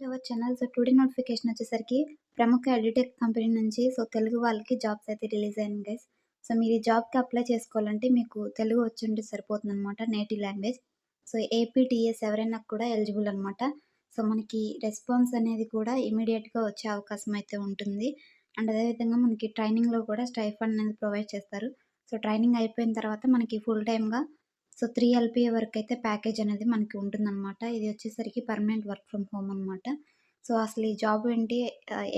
Our channel. Today notification వచ్చేసరికి ప్రముఖ edutech company నుంచి తెలుగు వాళ్ళకి జాబ్స్ అయితే రిలీజ్ అయ్యాయి గైస్. మీరు ఈ జాబ్‌కి అప్లై చేసుకోవాలంటే మీకు తెలుగు వచ్చుంటే సరిపోతుందనమాట. Native language. ఏపీటీఎస్ ఎవరైనా కూడా ఎలిజిబుల్ అనమాట. మనకి రెస్పాన్స్ అనేది కూడా ఇమ్మీడియేట్‌గా వచ్చే అవకాశం అయితే ఉంటుంది. అండ్ అదేవిధంగా మనకి ట్రైనింగ్‌లో కూడా స్టైఫండ్ అనేది ప్రొవైడ్ చేస్తారు. ట్రైనింగ్ అయిపోయిన తర్వాత మనకి ఫుల్ టైమ్‌గా 3 ఎల్‌పీఏ వరకైతే ప్యాకేజ్ అనేది మనకి ఉంటుందనమాట. ఇది వచ్చేసరికి పర్మనెంట్ వర్క్ ఫ్రమ్ హోమ్ అనమాట. అసలు ఈ జాబ్ ఏంటి?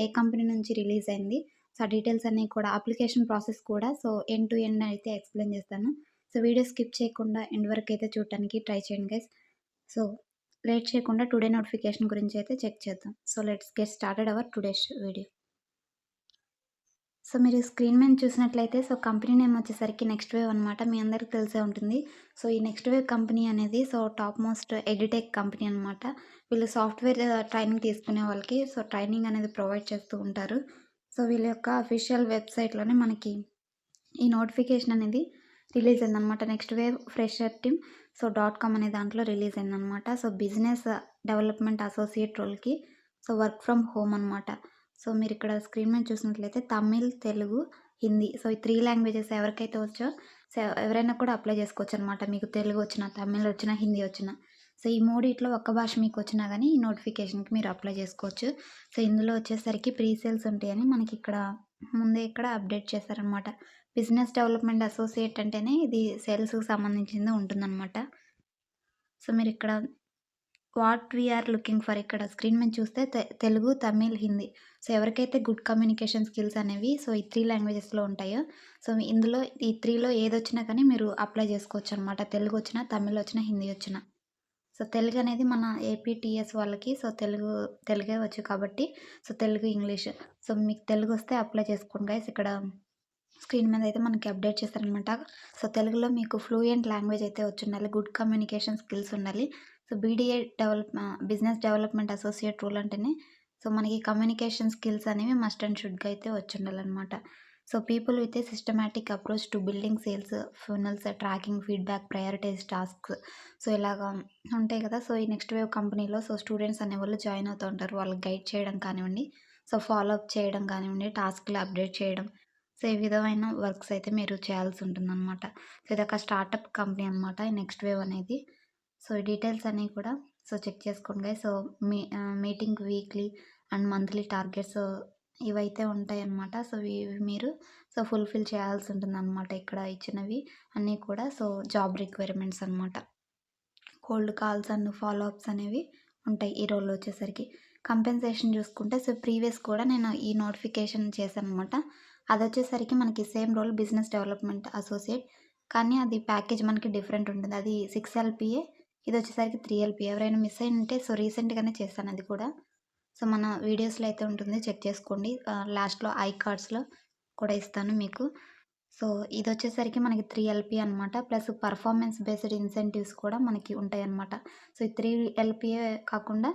ఏ కంపెనీ నుంచి రిలీజ్ అయింది? ఆ డీటెయిల్స్ అన్నీ కూడా అప్లికేషన్ ప్రాసెస్ కూడా ఎండ్ టు ఎండ్ అయితే ఎక్స్‌ప్లెయిన్ చేస్తాను. వీడియో స్కిప్ చేయకుండా ఎండ్ వరకైతే చూడటానికి ట్రై చేయండి గైస్. సో, లేట్ చేయకుండా టుడే నోటిఫికేషన్ గురించి అయితే చెక్ చేద్దాం. Let's get started our today's video. మీరు స్క్రీన్ మీద చూసినట్లయితే కంపెనీ నేమ్ వచ్చేసరికి నెక్స్ట్ వేవ్ అనమాట. మీ అందరికి తెలిసే ఉంటుంది. ఈ నెక్స్ట్ వేవ్ కంపెనీ అనేది టాప్ మోస్ట్ ఎడ్యుటెక్ కంపెనీ అనమాట. వీళ్ళు సాఫ్ట్‌వేర్ ట్రైనింగ్ తీసుకునే వాళ్ళకి ట్రైనింగ్ అనేది ప్రొవైడ్ చేస్తూ ఉంటారు. వీళ్ళ యొక్క అఫీషియల్ వెబ్‌సైట్‌లోనే మనకి ఈ నోటిఫికేషన్ అనేది రిలీజ్ అయిందనమాట. Next wave fresher team .com అనే దాంట్లో రిలీజ్ అయిందనమాట. బిజినెస్ డెవలప్‌మెంట్ అసోసియేట్ రోల్‌కి వర్క్ ఫ్రమ్ హోమ్ అనమాట. మీరిక్కడ స్క్రీన్ మీద చూసినట్లయితే తమిళ్, తెలుగు, హిందీ ఈ 3 లాంగ్వేజెస్ ఎవరికైతే వచ్చో ఎవరైనా కూడా అప్లై చేసుకోవచ్చనమాట. మీకు తెలుగు వచ్చినా, తమిళ్ వచ్చినా, హిందీ వచ్చినా. ఈ మూడిట్లో ఒక్క భాష మీకొచ్చినా గానీ ఈ నోటిఫికేషన్‌కి మీరు అప్లై చేసుకోవచ్చు. ఇందులో వచ్చేసరికి ప్రీ సేల్స్ ఉంటాయని మనకిక్కడ ముందే ఇక్కడ అప్డేట్ చేశారనమాట. బిజినెస్ డెవలప్‌మెంట్ అసోసియేట్ అంటేనే ఇది సేల్స్‌కి సంబంధించింది ఉంటుందనమాట. మీరిక్కడ what we are looking for ఇక్కడ స్క్రీన్ మీద చూస్తే తెలుగు, తమిళ్, హిందీ. ఎవరికైతే గుడ్ కమ్యూనికేషన్ స్కిల్స్ అనేవి ఈ 3 లాంగ్వేజెస్‌లో ఉంటాయో ఇందులో ఈ 3లో ఏదొచ్చినా కానీ మీరు అప్లై చేసుకోవచ్చనమాట. తెలుగొచ్చినా, తమిళొచ్చినా, హిందీ వచ్చినా. తెలుగనేది మన ఏపీటీఎస్ వాళ్ళకి తెలుగే వచ్చు కాబట్టి తెలుగు, ఇంగ్లీష్. మీకు తెలుగొస్తే అప్లై చేసుకోండి గైస్. ఇక్కడ స్క్రీన్ మీద అయితే మనకి అప్డేట్ చేశారనమాట. తెలుగులో మీకు ఫ్లూయెంట్ లాంగ్వేజ్ అయితే వచ్చుండాలి. గుడ్ కమ్యూనికేషన్ స్కిల్స్ ఉండాలి. BDA business development associate rule అంటేనే మనకి కమ్యూనికేషన్ స్కిల్స్ అనేవి మస్ట్ అండ్ షుడ్‌గా అయితే వచ్చుండాలనమాట. People with a systematic approach to building sales funnels, tracking, feedback, prioritise tasks. ఇలాగా ఉంటాయి కదా! ఈ నెక్స్ట్ వేవ్ కంపెనీలో స్టూడెంట్స్ అనేవాళ్ళు జాయిన్ అవుతూ ఉంటారు. వాళ్ళకి గైడ్ చేయడం కానివ్వండి, ఫాలో అప్ చేయడం కానివ్వండి, టాస్క్‌లు అప్డేట్ చేయడం. ఈ విధమైన వర్క్స్ అయితే మీరు చేయాల్సి ఉంటుందనమాట. ఇదొక స్టార్టప్ కంపెనీ అనమాట ఈ నెక్స్ట్ వేవ్ అనేది. ఈ డీటెయిల్స్ అన్నీ కూడా చెక్ చేసుకోండి guys. Meeting weekly and monthly targets ఇవైతే ఉంటాయన్నమాట. ఇవి మీరు ఫుల్‌ఫిల్ చేయాల్సి ఉంటుందనమాట. ఇక్కడ ఇచ్చినవి అన్నీ కూడా జాబ్ రిక్వైర్మెంట్స్ అనమాట. Cold calls and follow ups అనేవి ఉంటాయి ఈ రోల్‌లో వచ్చేసరికి. కంపెన్సేషన్ చూసుకుంటే ప్రీవియస్ కూడా నేను ఈ నోటిఫికేషన్ చేశాననమాట. అదొచ్చేసరికి మనకి same role business development associate. కానీ అది ప్యాకేజ్ మనకి డిఫరెంట్ ఉంటుంది. అది 6 ఎల్‌పీఏ, ఇదొచ్చేసరికి 3 ఎల్‌పీఏ. ఎవరైనా మిస్ అయ్యుంటే రీసెంట్‌గానే చేశాను అది కూడా. మన వీడియోస్‌లో అయితే ఉంటుంది చెక్ చేసుకోండి. లాస్ట్‌లో ఐ కార్డ్స్‌లో కూడా ఇస్తాను మీకు. ఇదొచ్చేసరికి మనకి 3 ఎల్‌పీ అనమాట. ప్లస్ పర్ఫార్మెన్స్ బేస్డ్ ఇన్సెంటివ్స్ కూడా మనకి ఉంటాయన్నమాట. ఈ 3 ఎల్‌పీఏ కాకుండా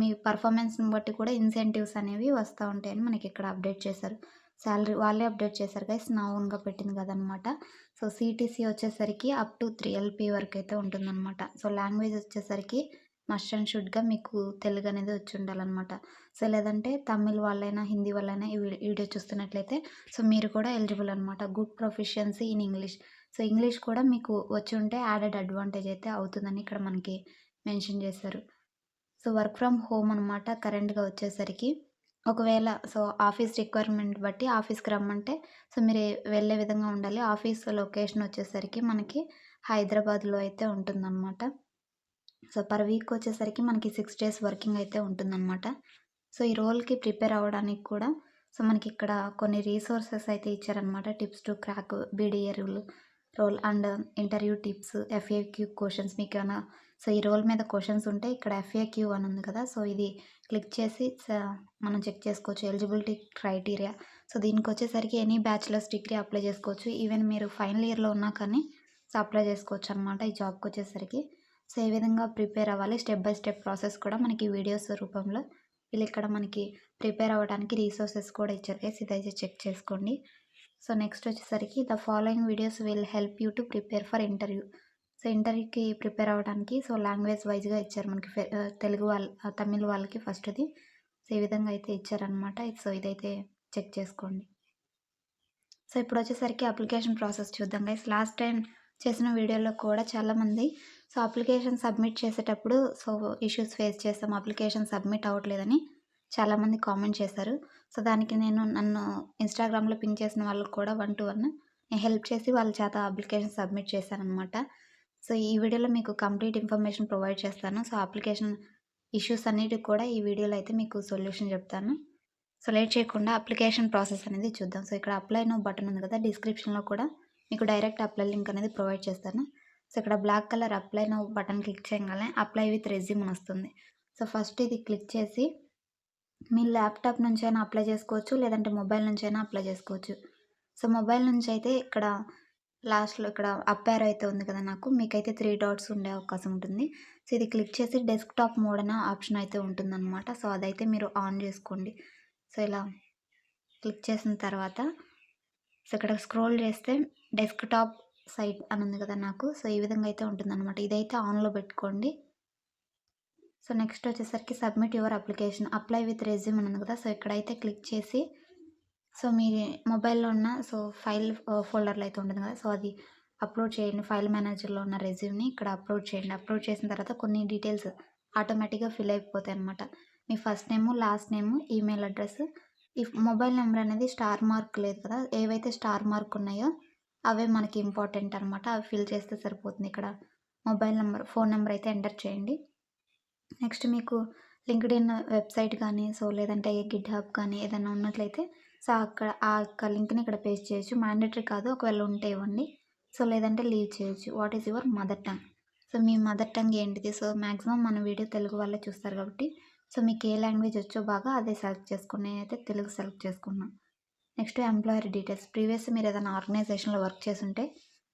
మీ పర్ఫార్మెన్స్‌ని బట్టి కూడా ఇన్సెంటివ్స్ అనేవి వస్తా ఉంటాయని మనకిక్కడ అప్డేట్ చేశారు. సాలరీ వాళ్ళే అప్డేట్ చేశారు గైస్. నా ఓన్‌గా పెట్టింది కాదనమాట. సీటీసీ వచ్చేసరికి అప్ టు 3 ఎల్‌పీ వరకైతే ఉంటుందనమాట. లాంగ్వేజ్ వచ్చేసరికి మస్ట్ అండ్ షుడ్‌గా మీకు తెలుగు అనేది వచ్చుండాలనమాట. లేదంటే తమిళ్ వాళ్ళైనా, హిందీ వాళ్ళైనా ఈ వీడియో చూస్తున్నట్లయితే మీరు కూడా ఎలిజిబుల్ అనమాట. Good proficiency in English. English కూడా మీకు వచ్చుంటే యాడెడ్ అడ్వాంటేజ్ అయితే అవుతుందని ఇక్కడ మనకి మెన్షన్ చేశారు. వర్క్ ఫ్రమ్ హోమ్ అనమాట కరెంట్‌గా వచ్చేసరికి. ఒకవేళ ఆఫీస్ రిక్వైర్మెంట్ బట్టి ఆఫీస్‌కి రమ్మంటే మీరు వెళ్ళే విధంగా ఉండాలి. ఆఫీస్ లొకేషన్ వచ్చేసరికి మనకి హైదరాబాద్‌లో అయితే ఉంటుందనమాట. పర్ వీక్ వచ్చేసరికి మనకి 6 డేస్ వర్కింగ్ అయితే ఉంటుందనమాట. ఈ రోల్‌కి ప్రిపేర్ అవ్వడానికి కూడా మనకిక్కడ కొన్ని రిసోర్సెస్ అయితే ఇచ్చారనమాట. Tips to crack BDA role and interview tips, FAQ questions మీకేమైనా ఈ రోల్ మీద క్వెషన్స్ ఉంటే ఇక్కడ ఎఫ్ఏక్యూ అని ఉంది కదా! ఇది క్లిక్ చేసి మనం చెక్ చేసుకోవచ్చు. Eligibility criteria. దీనికొచ్చేసరికి ఎనీ బ్యాచిలర్స్ డిగ్రీ అప్లై చేసుకోవచ్చు. ఈవెన్ మీరు ఫైనల్ ఇయర్‌లో ఉన్నా కానీ అప్లై చేసుకోవచ్చనమాట ఈ జాబ్‌కొచ్చేసరికి. ఏ విధంగా ప్రిపేర్ అవ్వాలి, స్టెప్ బై స్టెప్ ప్రాసెస్ కూడా మనకి వీడియోస్ రూపంలో వీళ్ళిక్కడ మనకి ప్రిపేర్ అవ్వడానికి రిసోర్సెస్ కూడా ఇచ్చారు గైస్. ఇదైతే చెక్ చేసుకోండి. నెక్స్ట్ వచ్చేసరికి the following videos will help you to prepare for interview. ఇంటర్‌కి ప్రిపేర్ అవ్వడానికి లాంగ్వేజ్ వైస్‌గా ఇచ్చారు మనకి. తెలుగు తమిళ్ వాళ్ళకి ఫస్ట్‌ది. ఈ విధంగా అయితే ఇచ్చారనమాట. ఇదైతే చెక్ చేసుకోండి. ఇప్పుడొచ్చేసరికి అప్లికేషన్ ప్రాసెస్ చూద్దాం గైస్. లాస్ట్ టైం చేసిన వీడియోలో కూడా చాలామంది అప్లికేషన్ సబ్మిట్ చేసేటప్పుడు ఇష్యూస్ ఫేస్ చేసాం. అప్లికేషన్ సబ్మిట్ అవ్వట్లేదని చాలామంది కామెంట్ చేశారు. దానికి నన్ను ఇన్‌స్టాగ్రామ్‌లో పింగ్ చేసిన వాళ్ళకి కూడా 1-1 నేను హెల్ప్ చేసి వాళ్ళ చేత అప్లికేషన్ సబ్మిట్ చేశాననమాట. ఈ వీడియోలో మీకు కంప్లీట్ ఇన్ఫర్మేషన్ ప్రొవైడ్ చేస్తాను. అప్లికేషన్ ఇష్యూస్ అన్నిటికి కూడా ఈ వీడియోలో అయితే మీకు సొల్యూషన్ చెప్తాను. లేట్ చేయకుండా అప్లికేషన్ ప్రాసెస్ అనేది చూద్దాం. ఇక్కడ అప్లై నౌ బటన్ ఉంది కదా! డిస్క్రిప్షన్‌లో కూడా మీకు డైరెక్ట్ అప్లై లింక్ అనేది ప్రొవైడ్ చేస్తాను. ఇక్కడ black colour apply now button click చేయగానే అప్లై విత్ రెజ్యూమ్ అని వస్తుంది. ఫస్ట్ ఇది క్లిక్ చేసి మీ ల్యాప్‌టాప్ నుంచైనా అప్లై చేసుకోవచ్చు. లేదంటే మొబైల్ నుంచైనా అప్లై చేసుకోవచ్చు. మొబైల్ నుంచి అయితే ఇక్కడ లాస్ట్‌లో ఇక్కడ అప్ యారో అయితే ఉంది కదా! మీకైతే 3 డాట్స్ ఉండే అవకాశం ఉంటుంది. ఇది క్లిక్ చేసి డెస్క్‌టాప్ మోడ్ అనే ఆప్షన్ అయితే ఉంటుందనమాట. అదైతే మీరు ఆన్ చేసుకోండి. ఇలా క్లిక్ చేసిన తర్వాత ఇక్కడ స్క్రోల్ చేస్తే డెస్క్‌టాప్ సైట్ అని ఉంది కదా! ఈ విధంగా అయితే ఉంటుందనమాట. ఇదైతే ఆన్‌లో పెట్టుకోండి. నెక్స్ట్ వచ్చేసరికి submit your application apply with resume అని ఉంది కదా! ఇక్కడైతే క్లిక్ చేసి మీ మొబైల్‌లో ఉన్న ఫైల్ ఫోల్డర్‌లో అయితే ఉంటుంది కదా! అది అప్లోడ్ చేయండి. ఫైల్ మేనేజర్‌లో ఉన్న రెజ్యూమ్‌ని ఇక్కడ అప్లోడ్ చేయండి. అప్లోడ్ చేసిన తర్వాత కొన్ని డీటెయిల్స్ ఆటోమేటిక్‌గా ఫిల్ అయిపోతాయన్నమాట. మీ first name, last name, email address, ఈ మొబైల్ నెంబర్ అనేది స్టార్ మార్క్ లేదు కదా! ఏవైతే స్టార్ మార్క్ ఉన్నాయో అవే మనకి ఇంపార్టెంట్ అనమాట. అవి ఫిల్ చేస్తే సరిపోతుంది. ఇక్కడ మొబైల్ నెంబర్, ఫోన్ నెంబర్ అయితే ఎంటర్ చేయండి. నెక్స్ట్ మీకు లింక్డ్ఇన్ వెబ్‌సైట్ కానీ, లేదంటే గిట్ హబ్ కానీ ఏదైనా ఉన్నట్లయితే అక్కడ ఆ యొక్క లింక్‌ని ఇక్కడ పేస్ట్ చేయొచ్చు. మ్యాండేటరీ కాదు. ఒకవేళ ఉంటే ఇవ్వండి. లేదంటే లీవ్ చేయొచ్చు. What is your mother tongue? Me mother tongue ఏంటిది? మాక్సిమం మన వీడియో తెలుగు వాళ్ళే చూస్తారు కాబట్టి మీకు ఏ లాంగ్వేజ్ వచ్చో బాగా అదే సెలెక్ట్ చేసుకోండి. నేనైతే తెలుగు సెలెక్ట్ చేసుకున్నాను. Next employer details. ప్రీవియస్ మీరు ఏదైనా ఆర్గనైజేషన్‌లో వర్క్ చేసుంటే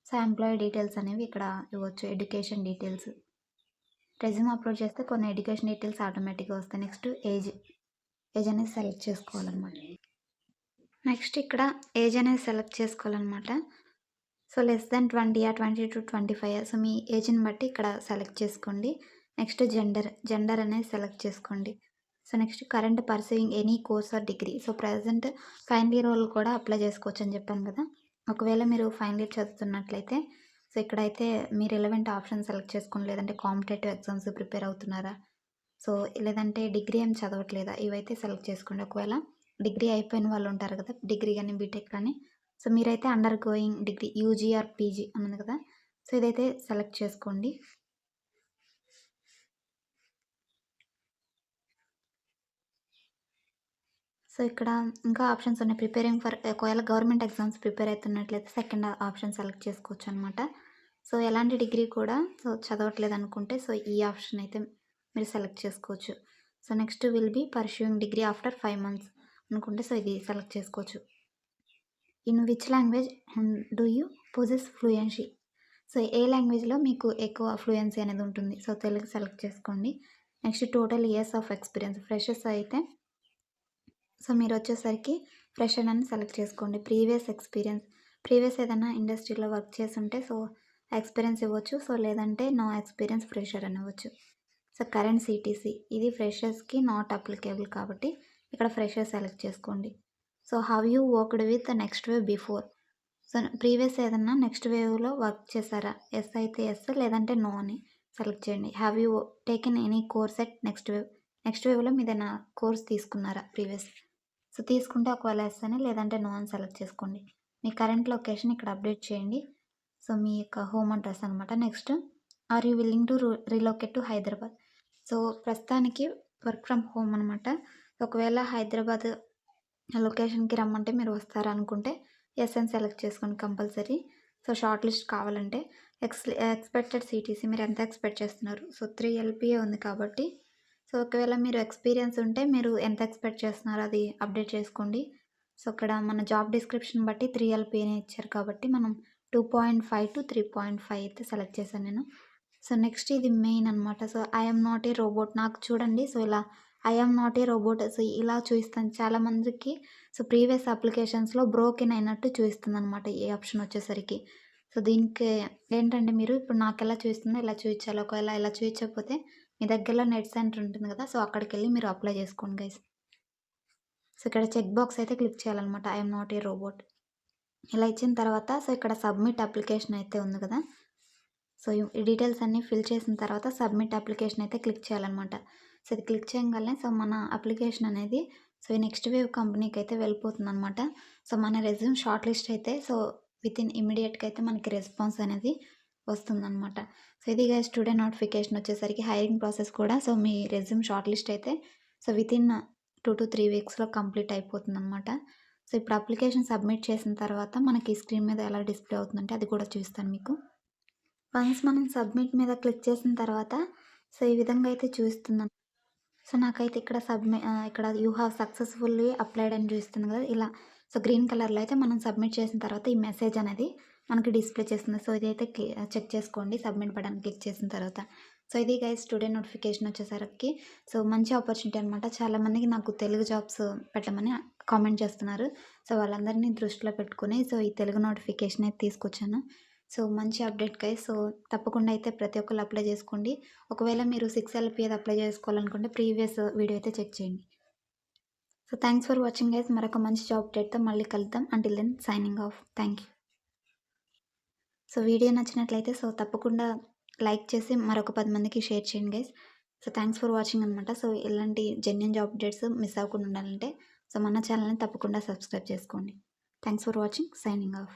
ఎంప్లాయీ డీటెయిల్స్ అనేవి ఇక్కడ ఇవ్వచ్చు. Education details. రెజ్యూమ్ అప్లోడ్ చేస్తే కొన్ని ఎడ్యుకేషన్ డీటెయిల్స్ ఆటోమేటిక్‌గా వస్తాయి. నెక్స్ట్ ఏజ్ అనేది సెలెక్ట్ చేసుకోవాలన్నమాట. నెక్స్ట్ ఇక్కడ ఏజ్ అనేది సెలెక్ట్ చేసుకోవాలన్నమాట. లెస్ దాన్ 20 20-25 మీ ఏజ్‌ని బట్టి ఇక్కడ సెలెక్ట్ చేసుకోండి. నెక్స్ట్ జెండర్ అనేది సెలెక్ట్ చేసుకోండి. Next current pursuing any course are degree. Present final year వాళ్ళు కూడా అప్లై చేసుకోవచ్చు అని చెప్పాను కదా! ఒకవేళ మీరు ఫైనల్ ఇయర్ చదువుతున్నట్లయితే ఇక్కడైతే మీ రిలవెంట్ ఆప్షన్ సెలెక్ట్ చేసుకోండి. లేదంటే కాంపిటేటివ్ ఎగ్జామ్స్ ప్రిపేర్ అవుతున్నారా? లేదంటే డిగ్రీ ఏం చదవట్లేదా? ఇవైతే సెలెక్ట్ చేసుకోండి. ఒకవేళ డిగ్రీ అయిపోయిన వాళ్ళు ఉంటారు కదా! డిగ్రీ గాని, బీటెక్ కానీ మీరైతే under going degree UG or PG అని ఉంది కదా! ఇదైతే సెలెక్ట్ చేసుకోండి. ఇక్కడ ఇంకా ఆప్షన్స్ ఉన్నాయి. ప్రిపేరింగ్ ఫర్ ఒకవేళ గవర్నమెంట్ ఎగ్జామ్స్ ప్రిపేర్ అవుతున్నట్లయితే సెకండ్ ఆప్షన్ సెలెక్ట్ చేసుకోవచ్చు అనమాట. ఎలాంటి డిగ్రీ కూడా చదవట్లేదు అనుకుంటే ఈ ఆప్షన్ అయితే మీరు సెలెక్ట్ చేసుకోవచ్చు. Next will be pursuing degree after 5 months అనుకుంటే ఇది సెలెక్ట్ చేసుకోవచ్చు. In which language do you possess fluency? ఏ లాంగ్వేజ్‌లో మీకు ఎక్కువ ఫ్లూయెన్సీ అనేది ఉంటుంది. తెలుగు సెలెక్ట్ చేసుకోండి. Next total years of experience. Freshers అయితే మీరొచ్చేసరికి ఫ్రెషర్ అని సెలెక్ట్ చేసుకోండి. ప్రీవియస్ ఏదైనా ఇండస్ట్రీలో వర్క్ చేసుంటే ఎక్స్‌పీరియన్స్ ఇవ్వచ్చు. లేదంటే నో ఎక్స్‌పీరియన్స్ ఫ్రెషర్ అని ఇవ్వచ్చు. కరెంట్ సీటీసీ ఇది ఫ్రెషర్స్‌కి నాట్ అప్లికేబుల్ కాబట్టి ఇక్కడ ఫ్రెషర్ సెలెక్ట్ చేసుకోండి. How you worked with next wave before? Previous ఏదన్నా నెక్స్ట్ వేవ్‌లో వర్క్ చేశారా? ఎస్ అయితే ఎస్ లేదంటే నో అని సెలెక్ట్ చేయండి. Have you taken any course at next wave? Next వేవ్‌లో మీదేనా కోర్స్ తీసుకున్నారా ప్రీవియస్? తీసుకుంటే ఒకవేళ ఎస్ అని లేదంటే నో అని సెలెక్ట్ చేసుకోండి. మీ కరెంట్ లొకేషన్ ఇక్కడ అప్డేట్ చేయండి. మీ యొక్క హోమ్ అడ్రెస్ అనమాట. Next are you willing to relocate to Hyderabad? ప్రస్తుతానికి వర్క్ ఫ్రమ్ హోమ్ అనమాట. ఒకవేళ హైదరాబాద్ లొకేషన్‌కి రమ్మంటే మీరు వస్తారా అనుకుంటే ఎస్ అని సెలెక్ట్ చేసుకోండి కంపల్సరీ. షార్ట్ లిస్ట్ కావాలంటే ఎక్స్‌పెక్టెడ్ సీటీసీ మీరు ఎంత ఎక్స్‌పెక్ట్ చేస్తున్నారు? 3 ఎల్‌పీఏ ఉంది కాబట్టి ఒకవేళ మీరు ఎక్స్‌పీరియన్స్ ఉంటే మీరు ఎంత ఎక్స్‌పెక్ట్ చేస్తున్నారో అది అప్డేట్ చేసుకోండి. ఇక్కడ మన జాబ్ డిస్క్రిప్షన్ బట్టి 3 ఎల్‌పీఏనే ఇచ్చారు కాబట్టి మనం 2.5-3.5 అయితే సెలెక్ట్ చేశాను నేను. నెక్స్ట్ ఇది మెయిన్ అనమాట. I am not a robot నాకు చూడండి. ఇలా I am not a robot ఇలా చూపిస్తాను. చాలామందికి ప్రీవియస్ అప్లికేషన్స్‌లో బ్రోకెన్ అయినట్టు చూపిస్తుందనమాట ఈ ఆప్షన్ వచ్చేసరికి. సో, దీనికి ఏంటంటే మీరు ఇప్పుడు నాకెలా చూపిస్తుందో ఇలా చూయించాలి. ఒకవేళ ఇలా చూయించకపోతే మీ దగ్గరలో నెట్ సెంటర్ ఉంటుంది కదా! సో, అక్కడికెళ్ళి మీరు అప్లై చేసుకోండి గైస్. సో, ఇక్కడ చెక్ బాక్స్ అయితే క్లిక్ చేయాలనమాట. I am not a robot. ఇలా ఇచ్చిన తర్వాత సో, ఇక్కడ సబ్మిట్ అప్లికేషన్ అయితే ఉంది కదా! సో, ఈ డీటెయిల్స్ అన్నీ ఫిల్ చేసిన తర్వాత సబ్మిట్ అప్లికేషన్ అయితే క్లిక్ చేయాలనమాట. సో, ఇది క్లిక్ చేయంగానే సో, మన అప్లికేషన్ అనేది సో, ఈ నెక్స్ట్ వేవ్ కంపెనీకైతే వెళ్ళిపోతుందనమాట. సో, మన రెజ్యూమ్ షార్ట్ లిస్ట్ అయితే సో, వితిన్ ఇమ్మీడియేట్‌గా అయితే మనకి రెస్పాన్స్ అనేది వస్తుందనమాట. సో, ఇది గైస్ టుడే నోటిఫికేషన్ వచ్చేసరికి హైరింగ్ ప్రాసెస్ కూడా సో, మీ రెజ్యూమ్ షార్ట్ లిస్ట్ అయితే సో, వితిన్ 2-3 వీక్స్‌లో కంప్లీట్ అయిపోతుందనమాట. సో, ఇప్పుడు అప్లికేషన్ సబ్మిట్ చేసిన తర్వాత మనకి స్క్రీన్ మీద ఎలా డిస్‌ప్లే అవుతుందంటే అది కూడా చూపిస్తాను మీకు. వన్స్ మనం సబ్మిట్ మీద క్లిక్ చేసిన తర్వాత సో, ఈ విధంగా అయితే చూపిస్తుందన్ సో, నాకైతే ఇక్కడ ఇక్కడ యూ హావ్ సక్సెస్‌ఫుల్లీ అప్లైడ్ అని చూపిస్తుంది కదా! ఇలా సో, గ్రీన్ కలర్‌లో అయితే మనం సబ్మిట్ చేసిన తర్వాత ఈ మెసేజ్ అనేది మనకి డిస్‌ప్లే చేస్తుంది. సో, ఇదైతే చెక్ చేసుకోండి సబ్మిట్ బటన్ క్లిక్ చేసిన తర్వాత. సో, ఇది గైస్ టుడే నోటిఫికేషన్ వచ్చేసరికి సో, మంచి ఆపర్చునిటీ అనమాట. చాలామందికి నాకు తెలుగు జాబ్స్ పెట్టమని కామెంట్ చేస్తున్నారు. సో, వాళ్ళందరినీ దృష్టిలో పెట్టుకొని సో, ఈ తెలుగు నోటిఫికేషన్ అయితే తీసుకొచ్చాను. సో, మంచి అప్డేట్ గైస్. సో, తప్పకుండా అయితే ప్రతి ఒక్కళ్ళు అప్లై చేసుకోండి. ఒకవేళ మీరు 6 ఎల్‌పి అది అప్లై చేసుకోవాలనుకుంటే ప్రీవియస్ వీడియో అయితే చెక్ చేయండి. So, thanks for watching guys. మరొక మంచి జాబ్ అప్డేట్‌తో మళ్ళీ కలుద్దాం. Until then signing off. Thank you. So, video నచ్చినట్లయితే సో, తప్పకుండా లైక్ చేసి మరొక 10 మందికి షేర్ చేయండి guys. So, thanks for watching అనమాట. సో, ఇలాంటి జెన్యూన్ జాబ్ అప్డేట్స్ మిస్ అవ్వకుండా ఉండాలంటే సో, మన ఛానెల్‌ని తప్పకుండా సబ్స్క్రైబ్ చేసుకోండి. Thanks for watching. Signing of.